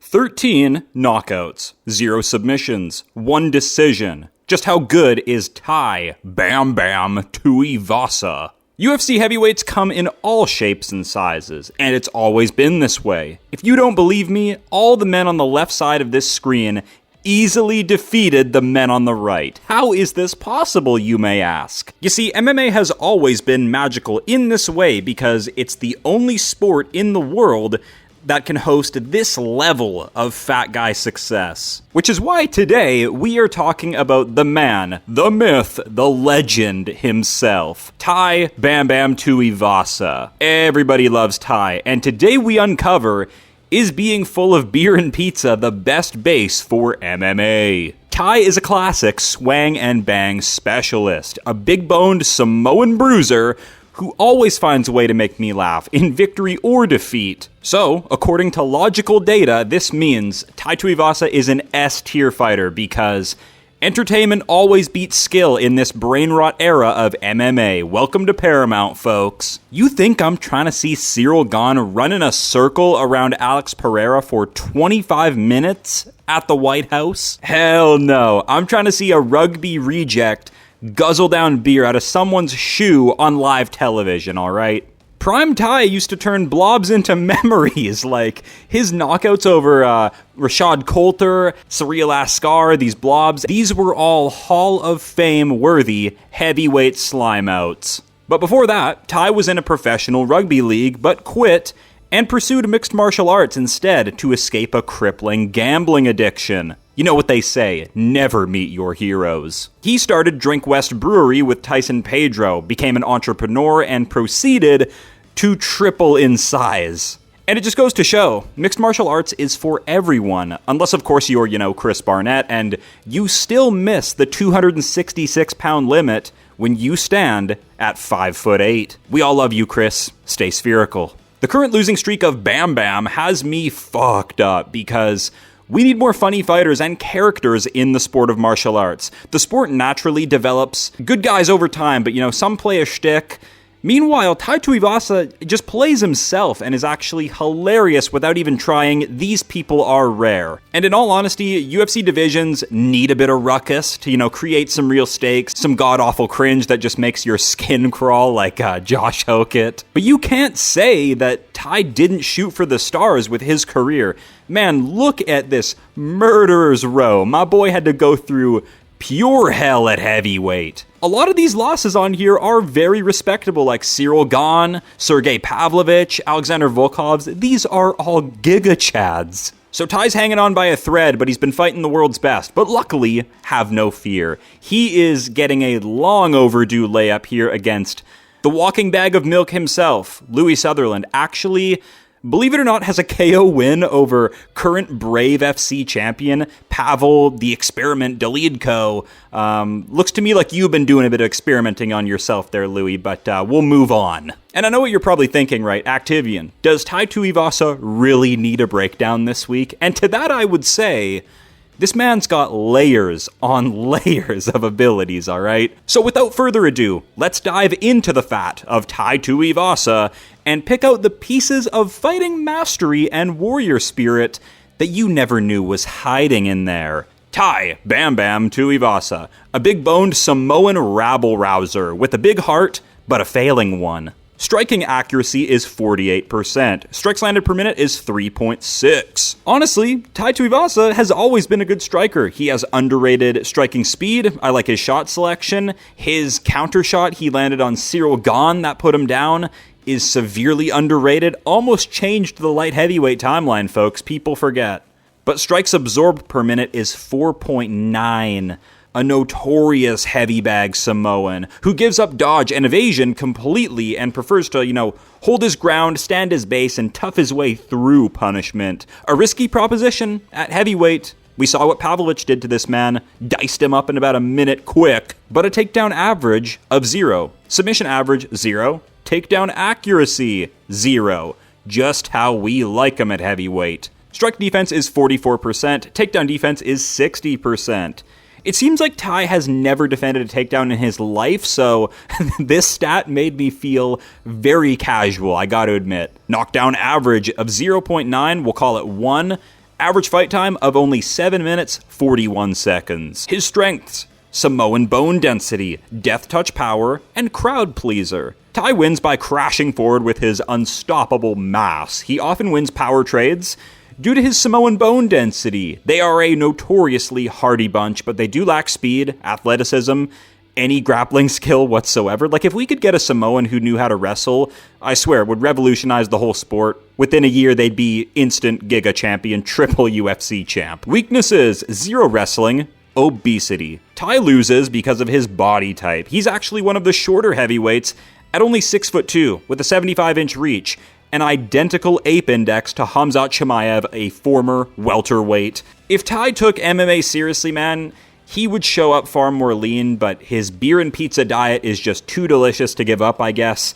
13 knockouts, 0 submissions, 1 decision. Just how good is Tai Tuivasa? UFC heavyweights come in all shapes and sizes, and it's always been this way. If you don't believe me, all the men on the left side of this screen easily defeated the men on the right. How is this possible, you may ask? You see, MMA has always been magical in this way because it's the only sport in the world that can host this level of fat guy success. Which is why today we are talking about the man, the myth, the legend himself, Tai Tuivasa. Everybody loves Tai, and today we uncover, is being full of beer and pizza the best base for MMA? Tai is a classic swang and bang specialist, a big-boned Samoan bruiser who always finds a way to make me laugh, in victory or defeat. So, according to logical data, this means Tai Tuivasa is an S-tier fighter because entertainment always beats skill in this brain-rot era of MMA. Welcome to Paramount, folks. You think I'm trying to see Cyril Gane run in a circle around Alex Pereira for 25 minutes at the White House? Hell no. I'm trying to see a rugby reject guzzle down beer out of someone's shoe on live television, alright? Prime Tai used to turn blobs into memories, like his knockouts over Rashad Coulter, Cyril Askar, these blobs. These were all Hall of Fame worthy heavyweight slimeouts. But before that, Tai was in a professional rugby league, but quit and pursued mixed martial arts instead to escape a crippling gambling addiction. You know what they say, never meet your heroes. He started Drink West Brewery with Tyson Pedro, became an entrepreneur, and proceeded to triple in size. And it just goes to show, mixed martial arts is for everyone, unless of course you're, Chris Barnett, and you still miss the 266-pound limit when you stand at 5'8". We all love you, Chris. Stay spherical. The current losing streak of Bam Bam has me fucked up because we need more funny fighters and characters in the sport of martial arts. The sport naturally develops good guys over time, but some play a shtick. Meanwhile, Tai Tuivasa just plays himself and is actually hilarious without even trying. These people are rare. And in all honesty, UFC divisions need a bit of ruckus to, create some real stakes, some god-awful cringe that just makes your skin crawl like Josh Hokett. But you can't say that Tai didn't shoot for the stars with his career. Man, look at this murderer's row. My boy had to go through pure hell at heavyweight. A lot of these losses on here are very respectable, like Cyril Gane, Sergey Pavlovich, Alexander Volkovs. These are all giga chads. So Tai's hanging on by a thread, but he's been fighting the world's best. But luckily, have no fear. He is getting a long overdue layup here against the walking bag of milk himself, Louis Sutherland. Actually, believe it or not, has a KO win over current Brave FC champion Pavel the Experiment Delidko. Looks to me like you've been doing a bit of experimenting on yourself there, Louis, but we'll move on. And I know what you're probably thinking, right? Activian, does Tai Tuivasa really need a breakdown this week? And to that I would say, this man's got layers on layers of abilities, alright? So without further ado, let's dive into the fat of Tai Tuivasa and pick out the pieces of fighting mastery and warrior spirit that you never knew was hiding in there. Tai Tuivasa, a big-boned Samoan rabble-rouser with a big heart, but a failing one. Striking accuracy is 48%. Strikes landed per minute is 3.6. Honestly, Tai Tuivasa has always been a good striker. He has underrated striking speed. I like his shot selection. His counter shot he landed on Cyril Gane that put him down is severely underrated. Almost changed the light heavyweight timeline, folks. People forget. But strikes absorbed per minute is 4.9. A notorious heavy bag Samoan who gives up dodge and evasion completely and prefers to, hold his ground, stand his base, and tough his way through punishment. A risky proposition at heavyweight. We saw what Pavlovich did to this man, diced him up in about a minute quick, but a takedown average of 0. Submission average, 0. Takedown accuracy, 0. Just how we like him at heavyweight. Strike defense is 44%, takedown defense is 60%. It seems like Tai has never defended a takedown in his life, so this stat made me feel very casual, I gotta admit. Knockdown average of 0.9, we'll call it 1. Average fight time of only 7 minutes, 41 seconds. His strengths: Samoan bone density, death touch power, and crowd pleaser. Tai wins by crashing forward with his unstoppable mass. He often wins power trades due to his Samoan bone density. They are a notoriously hardy bunch, but they do lack speed, athleticism, any grappling skill whatsoever. Like, if we could get a Samoan who knew how to wrestle, I swear, it would revolutionize the whole sport. Within a year, they'd be instant Giga champion, triple UFC champ. Weaknesses: 0 wrestling, obesity. Tai loses because of his body type. He's actually one of the shorter heavyweights at only 6'2", with a 75-inch reach, an identical ape index to Khamzat Chimaev, a former welterweight. If Tai took MMA seriously, man, he would show up far more lean, but his beer and pizza diet is just too delicious to give up, I guess.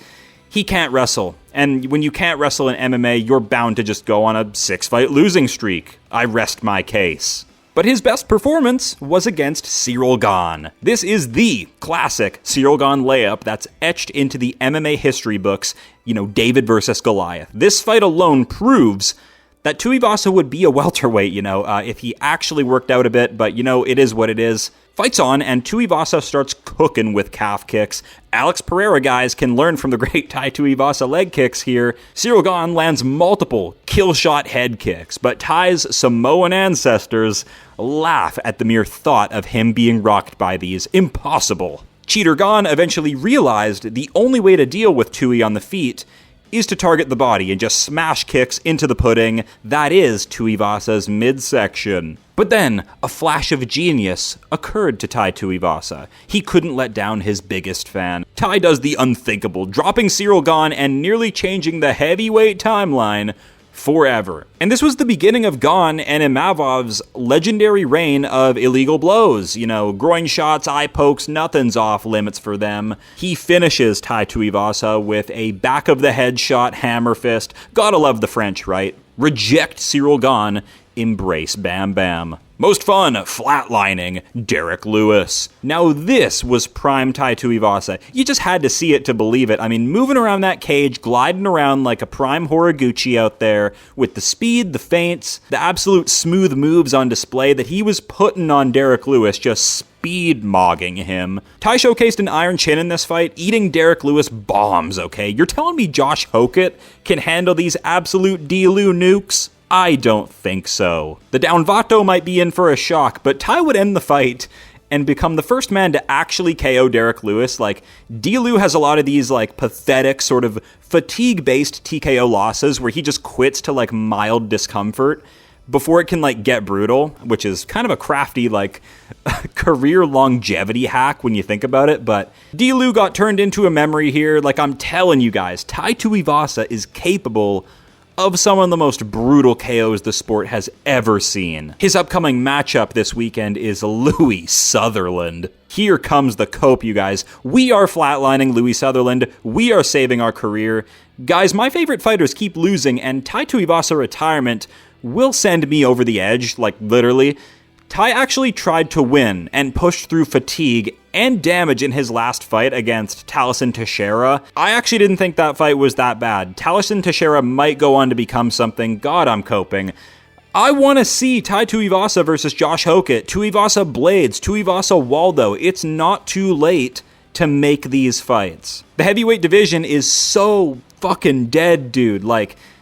He can't wrestle, and when you can't wrestle in MMA, you're bound to just go on a 6-fight losing streak. I rest my case. But his best performance was against Ciryl Gane. This is the classic Ciryl Gane layup that's etched into the MMA history books, David versus Goliath. This fight alone proves that Tuivasa would be a welterweight, if he actually worked out a bit, but it is what it is. Fight's on, and Tuivasa starts cooking with calf kicks. Alex Pereira guys can learn from the great Tai Tuivasa leg kicks here. Ciryl Gane lands multiple kill shot head kicks, but Tai's Samoan ancestors laugh at the mere thought of him being rocked by these. Impossible. Cheater Gane eventually realized the only way to deal with Tui on the feet is to target the body and just smash kicks into the pudding. That is Tuivasa's midsection. But then, a flash of genius occurred to Tai Tuivasa. He couldn't let down his biggest fan. Tai does the unthinkable, dropping Ciryl Gane and nearly changing the heavyweight timeline forever. And this was the beginning of Gane and Imavov's legendary reign of illegal blows. Groin shots, eye pokes, nothing's off limits for them. He finishes Tai Tuivasa with a back-of-the-head shot hammer fist. Gotta love the French, right? Reject Ciryl Gane, embrace Bam Bam. Most fun, flatlining Derrick Lewis. Now this was prime Tai Tuivasa. You just had to see it to believe it. I mean, moving around that cage, gliding around like a prime Horiguchi out there, with the speed, the feints, the absolute smooth moves on display that he was putting on Derrick Lewis, just speed-mogging him. Tai showcased an iron chin in this fight, eating Derrick Lewis bombs, okay? You're telling me Josh Hokett can handle these absolute D-Lou nukes? I don't think so. The Down Vato might be in for a shock, but Tai would end the fight and become the first man to actually KO Derrick Lewis. D-Lou has a lot of these, pathetic, sort of fatigue-based TKO losses where he just quits to, mild discomfort before it can, get brutal, which is kind of a crafty, career longevity hack when you think about it. But D-Lou got turned into a memory here. I'm telling you guys, Tai Tuivasa is capable of some of the most brutal KOs the sport has ever seen. His upcoming matchup this weekend is Louis Sutherland. Here comes the cope, you guys. We are flatlining Louis Sutherland. We are saving our career. Guys, my favorite fighters keep losing, and Tai Tuivasa retirement will send me over the edge, literally. Tai actually tried to win and pushed through fatigue and damage in his last fight against Taliesin Teixeira. I actually didn't think that fight was that bad. Taliesin Teixeira might go on to become something. God, I'm coping. I want to see Tai Tuivasa versus Josh Hokett, Tuivasa Blades, Tuivasa Waldo. It's not too late to make these fights. The heavyweight division is so fucking dead, dude.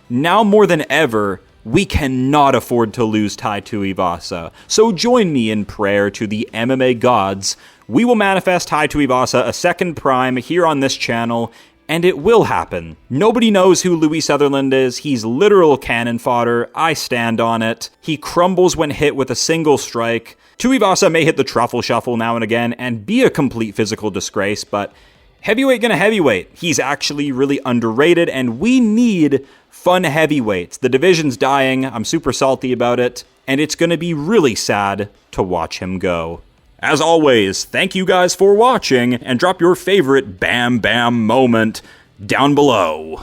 Now more than ever, we cannot afford to lose Tai Tuivasa. So join me in prayer to the MMA gods. We will manifest Tai Tuivasa a second prime here on this channel, and it will happen. Nobody knows who Louis Sutherland is. He's literal cannon fodder. I stand on it. He crumbles when hit with a single strike. Tuivasa may hit the truffle shuffle now and again and be a complete physical disgrace, but heavyweight gonna heavyweight. He's actually really underrated, and we need fun heavyweights. The division's dying. I'm super salty about it, and it's gonna be really sad to watch him go. As always, thank you guys for watching, and drop your favorite Bam Bam moment down below.